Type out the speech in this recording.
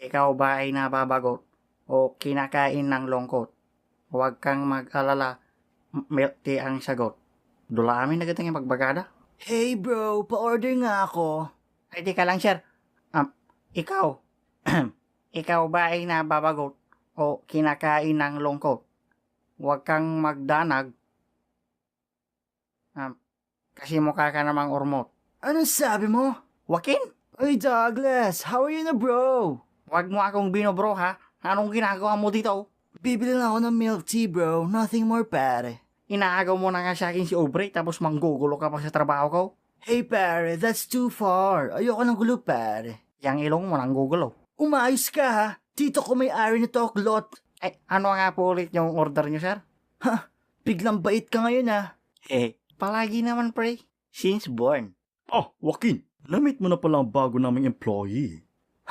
Ikaw ba ay nababagot o kinakain ng lungkot? Huwag kang mag-alala, milk tea ang sagot. Dula amin na gatang magbagada. Hey bro, pa-order nga ako. Ay, di ka lang, sir. Ikaw, ikaw ba ay nababagot o kinakain ng lungkot? Huwag kang magdanag. Kasi mukha ka namang urmot. Anong sabi mo? Wakin, Hey Douglas, how are you na bro? huwag mo akong binobro ha. Anong ginagawa mo dito? Bibili lang ako ng milk tea bro, nothing more pare. Inaagaw mo na nga sa akin si Aubrey tapos manggugulo ka pa sa trabaho ko. Hey pare, that's too far. Ayoko ng gulo pare. Yang ilong mo nanggugulo. Umayos ka ha. Tito ko may-ari na toklot. Ay, ano nga po ulit yung order niyo, sir? Ha, biglang bait ka ngayon ha. Palagi naman, pre. Since born. Joaquin, namit mo na pala ang bago naming employee.